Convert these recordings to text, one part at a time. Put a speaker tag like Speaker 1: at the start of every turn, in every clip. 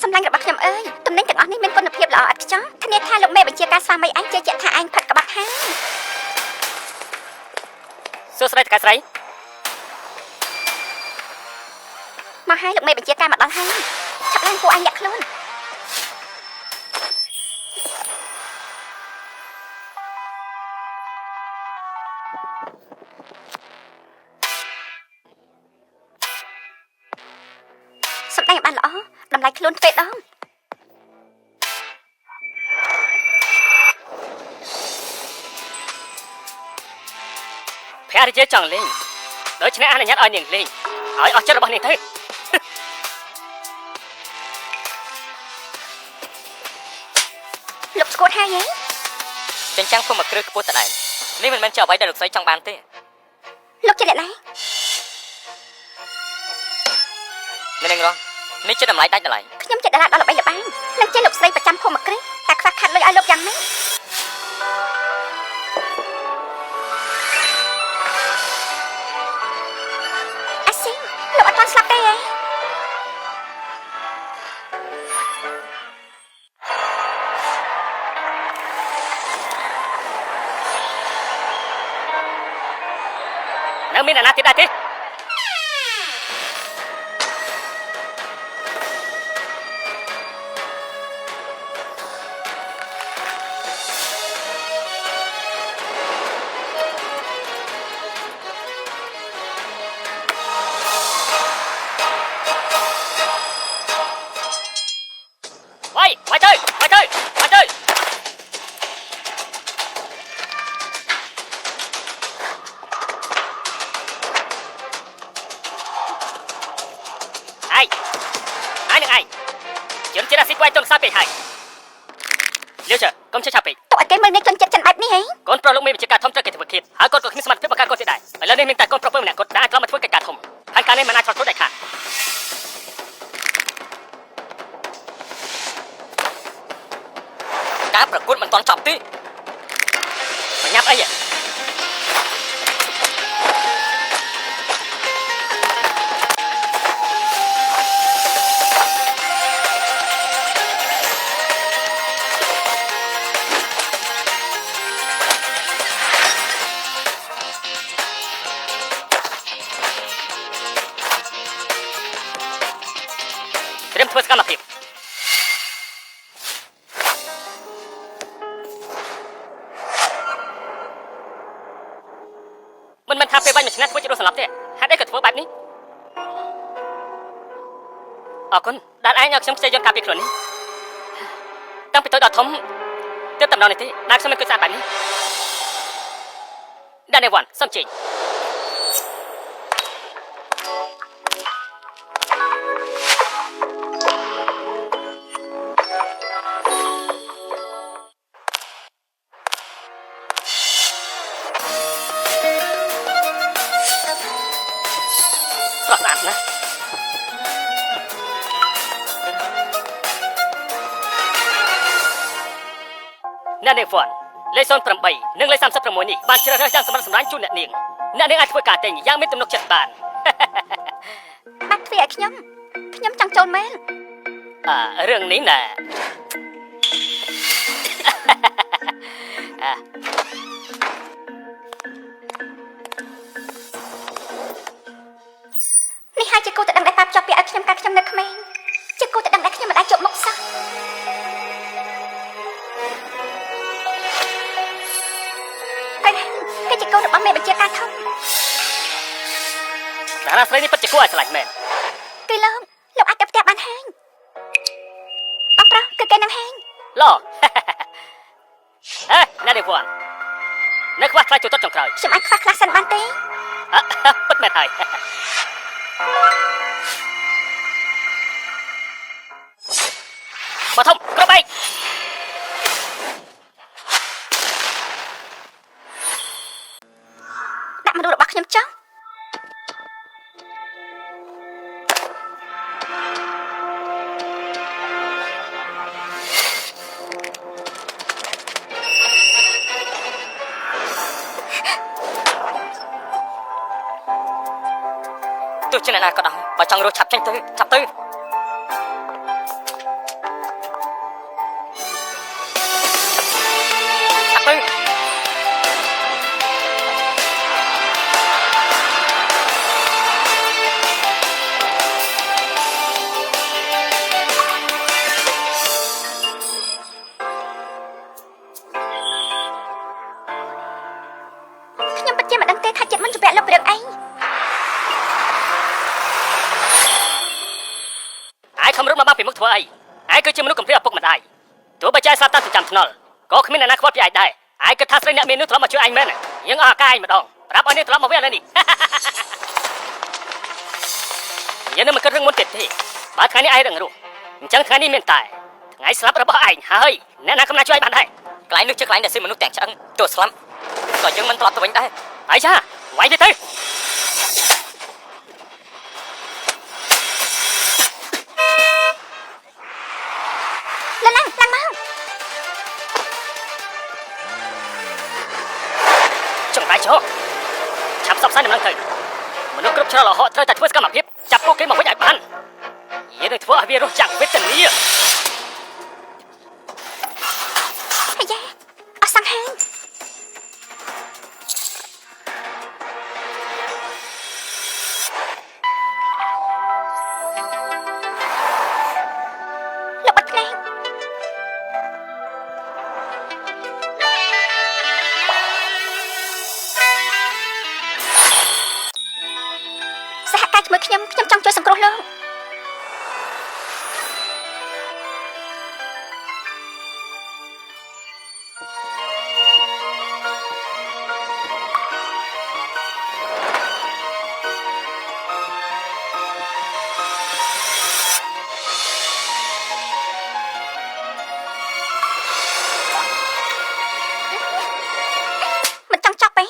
Speaker 1: សម្លាញ់របស់ខ្ញុំអើយទំនិញទាំងអស់នេះមានគុណភាពល្អឥតខ្ចោះធានាថាលោកមេបញ្ជាការស្វាមីឯងជឿជាក់ថាឯងផឹកក្បត់ហើយ
Speaker 2: សួស្តីតកែស្រី
Speaker 1: មកហើយលោកមេបញ្ជាការមកដល់ហើយឆាប់ឡើងពួកឯងលាក់ខ្លួនសម្ដែងបានល្អតម្លៃខ្លួនទ្វេដង
Speaker 2: ភរិយាចង់លេងដូច្នេះអនុញ្ញាតឲ្យនាងលេងឲ្យអស់ចិត្តរបស់នាងទៅ
Speaker 1: លោកស្គួតហើយហ៎
Speaker 2: ចិញ្ចាំងភូមិគ្រឹះខ្ពស់តដែរនេះមិនមែនជាអ្វីដែលលោកស្រីចង់បានទេ
Speaker 1: លោកជាអ្នកណា
Speaker 2: នាងរងនេះជាតម្លៃដាច់តម្លៃ
Speaker 1: ខ្ញុំជាតារាដ៏ល្បីល្បាញនិងជាលោកស្រីប្រចាំភូមិគ្រឹះតែខ្វះខាតលុយឲ្យលោកយ៉ាងម៉េចអាស៊ីលោកអត់ទាន់ស្លាប់ទេហ៎
Speaker 2: នៅមានអ្នកណាទៀតដែរទេកុំឆាប់ពេក
Speaker 1: តើឲ្យគេមើលនេះជនចិត្តចិនបែបនេះហី
Speaker 2: កូនប្រុសលោកមេបញ្ជាការធំត្រូវគេធ្វើឃាតហើយកូនក៏គ្មានសមត្ថភាពបង្ការកូនទៀតដែរឥឡូវនេះមានតែកូនប្រុសម្នាក់គាត់ដែលអាចក្លាយមកធ្វើកិច្ចការធំផែនការនេះមិនអាចឆ្លងចូលដាច់ខាតការប្រកួតមិនទាន់ចប់ទេបញ្ញាប់អីត្រៀមធ្វើសកម្មភាពមិនមែនថាពេលបាញ់មួយឆ្នាំធ្វើជារស់ស្លាប់ទេហេតុអីក៏ធ្វើបែបនេះអរគុណដែលឯងឲ្យខ្ញុំខ្ចីយន្តការពារខ្លួននេះតាំងពីតូចដល់ធំទើបតំណនេះទេដែលខ្ញុំមិនគិតស្អាតបែបនេះដានីវ៉ាន់សំជិញអ្នកនាងវ៉ាន់លេខ08និងលេខ36នេះបានជ្រើសរើសយ៉ាងសម្រិតសម្រាំងជូនអ្នកនាងអាចធ្វើការទិញយ៉ាងមានទំនុកចិត្តបាន
Speaker 1: បាត់ទ្វារឲ្យខ្ញុំចង់ចូលមែន
Speaker 2: រឿងនេះណា
Speaker 1: នេះហើយជាគូតដឹងដែលប៉ាប់ជាប់ពីឲ្យខ្ញុំកាលខ្ញុំនៅក្មេងជាគូតដឹងដែលខ្ញុំមិនអាចជប់មុខសោះគឺជាកូនរបស់មេបញ្ជាការធំ
Speaker 2: តារាស្រីនេះពិតជាគួរឲ្យស្រឡាញ់មែន
Speaker 1: គឺលោកអាចទៅផ្ទះបានហើយបងប្រុសគឺគេនឹងហើយ
Speaker 2: ឡោអ្នកនាងវ៉ាន់នៅខ្វះខ្លាចជួយតតចុងក្រោយ
Speaker 1: ខ្ញុំអាចខ្វះខ្លះសិនបានទេ
Speaker 2: ពិតមែនហើយបឋមគ្រប់ឯង
Speaker 1: ដាក់មនុស្សរបស់ខ្ញុំចុះ
Speaker 2: ទោះជាអ្នកណាក៏ដោយបើចង់រស់ឆាប់ចេញទៅឆាប់ទៅ ពីមុខធ្វើអីឯងគឺជាមនុស្សកំព្រាឪពុកម្ដាយទោះបីជាឯងស្លាប់តាមចិញ្ចាំថ្នល់ក៏គ្មានអ្នកណាខ្វល់ពីឯងដែរឯងគិតថាស្រីអ្នកមាននោះត្រឡប់មកជួយឯងមែនយើងអស់ឱកាសឯងម្ដងប្រាប់ឲ្យនាងត្រឡប់មកវិញឥឡូវនេះយើងនឹងមិនគិតរឿងមុនទៀតទេបើថ្ងៃនេះឯងរឹងរូសអញ្ចឹងថ្ងៃនេះមានតែថ្ងៃស្លាប់របស់ឯងហើយអ្នកណាកំណាជួយឯងបានដែរកន្លែងនេះជាកន្លែងដែលស៊ីមនុស្សទាំងឆ្អឹងទោះស្លាប់ក៏យើងមិនត្រឡប់ទៅវិញដែរហើយចាវាយទៅ
Speaker 1: ឡើងមក
Speaker 2: ចង់បាយចោឆាប់សបផ្សាយដំណឹងទៅមនុស្សគ្រប់ច្រឡោហកត្រូវតែធ្វើសកម្មភាពចាប់ពួកគេមកវិញឲ្យបានយើងនឹងធ្វើឲ្យវារស់យ៉ាងវេទនា
Speaker 1: អាយ៉ាអស់សង្ហាលោកបាត់ភ្នែកសហការជាមួយខ្ញុំចង់ជួយសង្គ្រោះលោកមិនចង់ចប់ទេ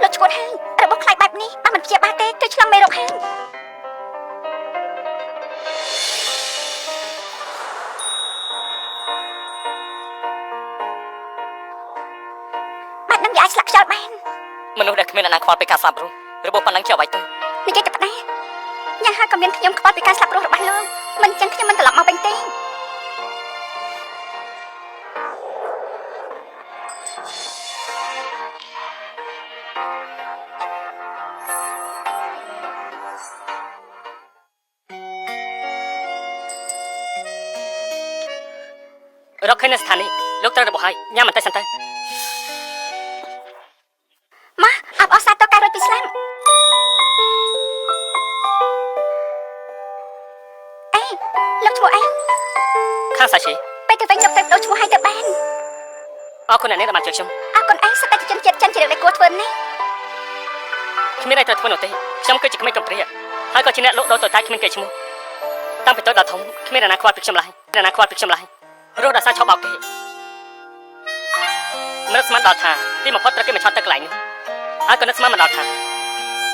Speaker 1: លោកឈួតហើយរបស់ខ្លាចបែបនេះបើមិនព្យាបាលទេគឺឆ្លងមេរោគហើយបាត់នឹងវាអាចស្លាប់ខ្យល់បាន
Speaker 2: មនុស្សដែលគ្មានអ្នកណាខ្វល់ពីការស្លាប់រស់របស់ប៉ុណ្ណឹងជាអ្វីទៅ
Speaker 1: និយាយទៅប៉ុណ្ណាយ៉ាងហើយក៏មានខ្ញុំខ្វល់ពីការស្លាប់រស់របស់លោកមិនអញ្ចឹងខ្ញុំមិនត្រឡប់មកវិញទេ
Speaker 2: រកឃើញនៅស្ថានីយ៍លោកត្រូវរបស់ហើយញ៉ាំបន្តិចសិនទៅ
Speaker 1: ម៉ាអបអរសាទរការរួចពីស្លាប់អេលោកឈ្មោះអី
Speaker 2: ខាងសាជី
Speaker 1: ពេលទៅវិញលោកត្រូវបដូរឈ្មោះឲ្យទៅបាន
Speaker 2: អរគុណអ្នកនាងដែលបានជួយខ្ញុំ
Speaker 1: អរគុណឯងសិតតែជាជនជាតិចិនជារឿងដែលគួរធ្វើនេះ
Speaker 2: គ្មានអីត្រូវធ្វើនោះទេខ្ញុំគឺជាក្មេងកំព្រាហើយក៏ជាអ្នកលក់ដូរតូចតាចគ្មានកេរ្តិ៍ឈ្មោះតាំងពីតូចដល់ធំគ្មានអ្នកណាខ្វល់ពីខ្ញុំឡើយអ្នកណាខ្វល់ពីខ្ញុំឡើយរស់ដោយសារឆោបបោកគេនឹកស្មានដល់ថាទីបំផុតត្រូវគេមកឆោតទៅកន្លែងនោះហើយក៏នឹកស្មានមិនដល់ថា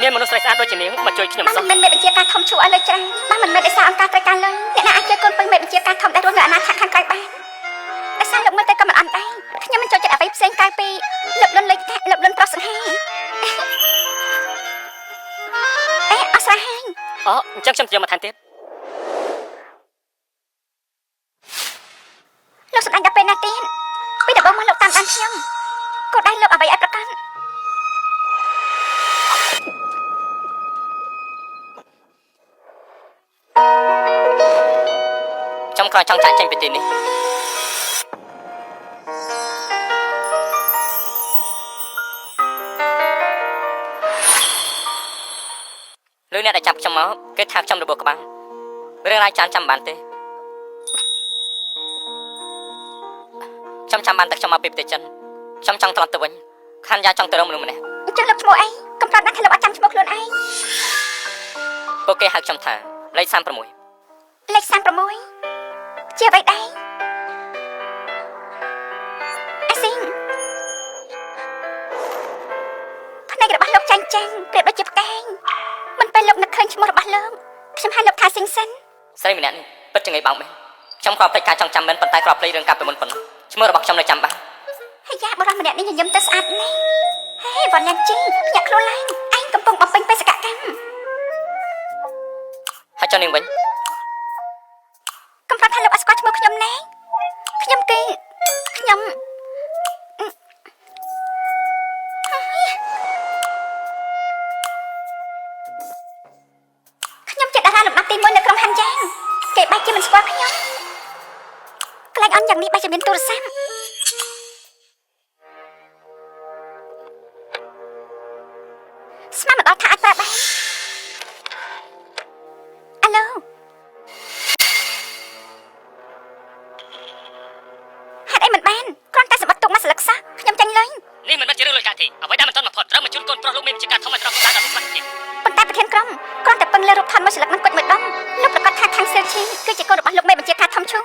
Speaker 2: មានមនុស្សស្រីស្អាតដូចជានាងមកជួយខ្ញុំសោះ
Speaker 1: មិនមែនមេបញ្ជាការធំឈួរឲ្យលើច្រើនបើមិនមែនដោយសារអង្គការត្រូវការលើអ្នកណាអាចជួយកូនពឹងមេបញ្ជាការធំដែលរស់នៅអនាគតខាងក្រៅបានដោយសារលោកមើលទៅក៏មិនអន់ដែរខ្ញុំមិនចូលចិត្តអ្វីផ្សេងក្រៅពីលោកលុនលេខថាលោកលុនប្រុសសង្ហាអេអស់ស្រះហើយ
Speaker 2: អូអញ្ចឹងខ្ញុំយកមកថែមទៀត
Speaker 1: លោកសម្ដែងដល់ពេលណាទៀតពីដំបូងមកលោកតាមដានខ្ញុំក៏ដៃលោកអ្វីឲ្យប្រកាន់
Speaker 2: ខ្ញុំគ្រាន់ចង់ចាក់ចេញពីទីនេះលុយអ្នកដែលចាប់ខ្ញុំមកគេថាខ្ញុំរបបក្បាលរឿងរ៉ាវចាំបានទេខ្ញុំចាំបានតែខ្ញុំមកពីប្រទេសចិនខ្ញុំចង់ត្រឡប់ទៅវិញខានយ៉ាចង់ទៅរកមនុស្សម្នាក់
Speaker 1: អញ្ចឹងលោកឈ្មោះអីកំប្រាប់ណាស់ថាលោកអត់ចាំឈ្មោះខ្លួនឯង
Speaker 2: ពួកគេហៅខ្ញុំថាលេខ36
Speaker 1: លេខ36ជាអ្វីដែរអាស៊ីងភ្នែករបស់លោកចាញ់ចាំងប្រៀបដូចជាផ្កាយមិនពេលលោកនឹកឃើញឈ្មោះរបស់លោកខ្ញុំហៅលោកថាស៊ីងសិន
Speaker 2: ស្រីម្នាក់នេះពិតជាងាយបោកមែនខ្ញុំក៏ភ្លេចការចងចាំមិនប៉ុន្តែគ្រាន់ភ្លេចរឿងកាប់ពីមុនប៉ុណ្ណោះឈ្មោះរបស់ខ្ញុំនៅចាំបាន
Speaker 1: ហើយយ៉ាបរិសម្នាក់នេះញញឹមទៅស្អាតណាស់ហេវ៉ាន់ឡាំជីភ្ញាក់ខ្លួនឡើងឯងកំពុងបំពេញបេសកកម្ម
Speaker 2: ហើយចុះនាងវិញ
Speaker 1: កំប្រាប់ថាលោកអត់ស្គាល់ឈ្មោះខ្ញុំណា ខ្ញុំគេខ្ញុំជាតារាលំដាប់ទី1នៅក្រុមហាន់យ៉ាងគេបែរជាមិនស្គាល់ខ្ញុំខ្លាចអន់យ៉ាងនេះបែរជាមានទូរស័ព្ទស្មានមកដល់ថាអាចប្រើបានអាឡូហេតុអីមិនបានគ្រាន់តែសម្បត្តិទុកមកស្លឹកសោះខ្ញុំចាញ់លេង
Speaker 2: នេះមិនមែនជារឿងលុយកាក់ទេអ្វីដែលមិនទាន់មកផុតត្រូវមកជូនកូនប្រុសលោកមេជាការធំឲ្យត្រូវតាមដល់ស្មារតី
Speaker 1: ប៉ុន្តែប្រធានក្រុមគ្រាន់តែពឹងលើរូបថនមួយស្លឹកនឹងគុជមួយដុំលោកប្រកាសថាខាងសិលឈីគឺជាកូនរបស់លោកមេបញ្ជាការធំឈូ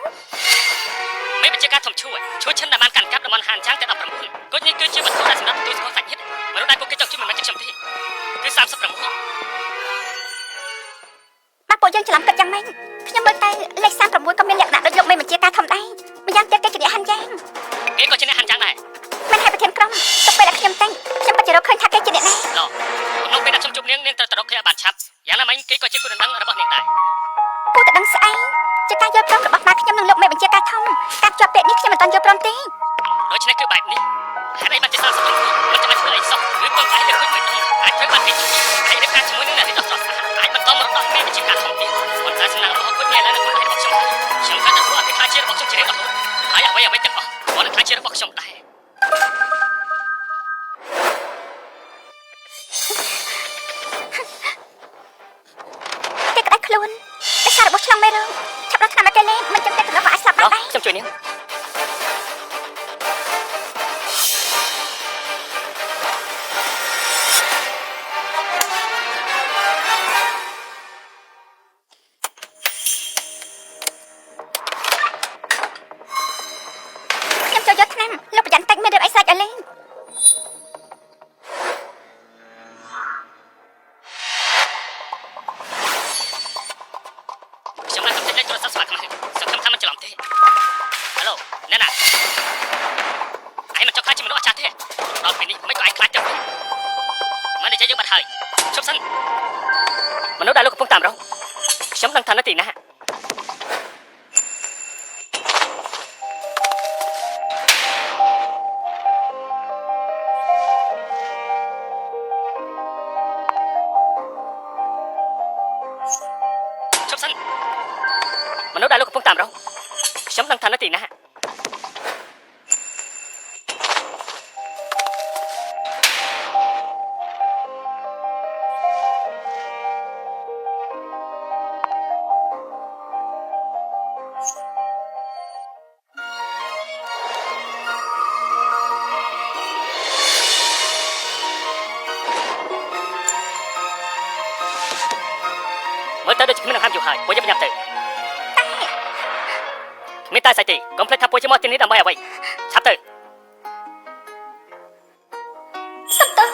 Speaker 2: មេបញ្ជាការធំឈូឈូឈិនដែលបានកាន់កាប់តំបន់ហានចាំងតែ19គុជនេះគឺជាវត្ថុដែលសម្រាប់ទទួលស្គាល់សាច់ញាតិមនុស្សដែលពួកគេចង់ជួយមិនមែនជាខ្ញុំទេគឺ36
Speaker 1: បាទពួកយើងច្រឡំគិតយ៉ាងម៉េចខ្ញុំមើលទៅលេខ36ក៏មានលក្ខណៈដូចលោកមេបញ្ជាការធំដែរម្យ៉ាងទៀតគេជាអ្នកហាន់យ៉ាង
Speaker 2: គេក៏ជាអ្នកហាន់យ៉ាងដែរ
Speaker 1: មិនហើយប្រធានក្រុមទៅពេលដែលខ្ញុំតែងខ្ញុំពិតជារកឃើញថាគេជាអ្នកណា
Speaker 2: លោកពេលដែលខ្ញុំជួបនាងត្រូវទៅរកគ្នាបានឆាប់យ៉ាងណាមិញគេក៏ជាគូដណ្ដឹងរបស់នាងដែរ
Speaker 1: គូដណ្ដឹងស្អីជាការយល់ព្រមរបស់ម៉ាខ្ញុំនិងលោកមេបញ្ជាការធំការជាប់ពាក្យនេះខ្ញុំមិនទាន់យល់ព្រមទេ
Speaker 2: ដូច្នេះគឺបែបនេះហេតុអីបានជា36មិនចាំបាច់ធ្វើអីសោះឬពឹងផ្អែកលើគុជមិនដឹងអាចធ្វើបានគេហើយរៀបការជាមួយនឹងអ្នករីកស្រស់ស្អាតអាចបន្តមរតកមេបញ្ជាការធំទៀតប៉ុន្តែសំណាងរបស់គុជមាននៅក្នុងដៃរបស់ខ្ញុំខ្ញុំថាទៅធ្វើឲ្យខ្លាចជារបស់ខ្ញុំជារៀងរហូតហើយអ្វីទាំងអស់ក៏នឹងខ្លាចជារបស់ខ្ញុំដែរ
Speaker 1: គេក្តៅខ្លួនតែសាររបស់ឆ្លងមេរោគឆាប់រកថ្នាំឲ្យគេលេងមិនចឹងទេទៅអាចស្លាប់បានដែរ
Speaker 2: ខ្ញុំជួយនាង
Speaker 1: លោកប្រយ័ត្នតែមានរឿងអីសាច់ឲ្យលេង
Speaker 2: ខ្ញុំឡើងទៅលេខទូរស័ព្ទស្មាតមកសង្ឃឹមថាមិនច្រឡំទេហេឡូណែណាឯងមិនចង់ខ្លាចជាមនុស្សអស្ចារ្យទេដល់ពេលនេះមិនក៏ឯងខ្លាចទៅមិននិយាយយើងបាត់ហើយជប់សិនមនុស្សដែលលោកកំពុងតាមរកខ្ញុំដឹងថានៅទីណាមនុស្សដែលលោកកំពុងតាមរកខ្ញុំដឹងថានៅទីណាមើលទៅដូចគ្មាននឹងហាមយូរហើយពួកយើងប្រញាប់ទៅមានតែស្អីទេកុំភ្លេចថាពួកជាមកទីនេះដើម្បីអ្វីឆាប់ទៅ
Speaker 1: សុំទោស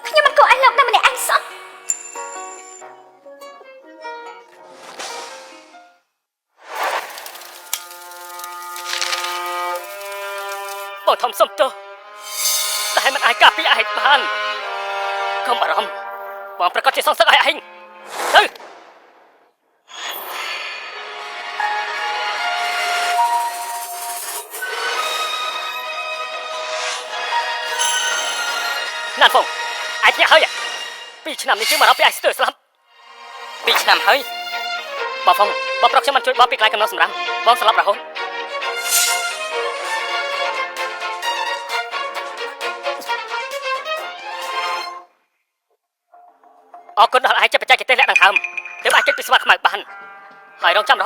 Speaker 1: ខ្ញុំមិនគួរឲ្យលោកនៅម្នាក់ឯងសោះ
Speaker 2: បងធំសុំទោសតែមិនអាចការពារឯងបានកុំបារម្ភបងប្រកាសជាសងសឹកឲ្យឯងទៅណាត់ហ្វុងឯងញាក់ហើយ2ឆ្នាំនេះគឺមកដល់ពីឯងស្ទើរស្លាប់2ឆ្នាំហើយបងហ្វុងបងប្រុសខ្ញុំមិនជួយបងពីកន្លែងកំណត់សម្រាប់បងស្លាប់រហូតអរគុណដល់ឯងជាបច្ចេកទេសលាក់ដង្ហើមទើបអាចគេចពីស្វាខ្មៅបានហើយរងចាំរហូត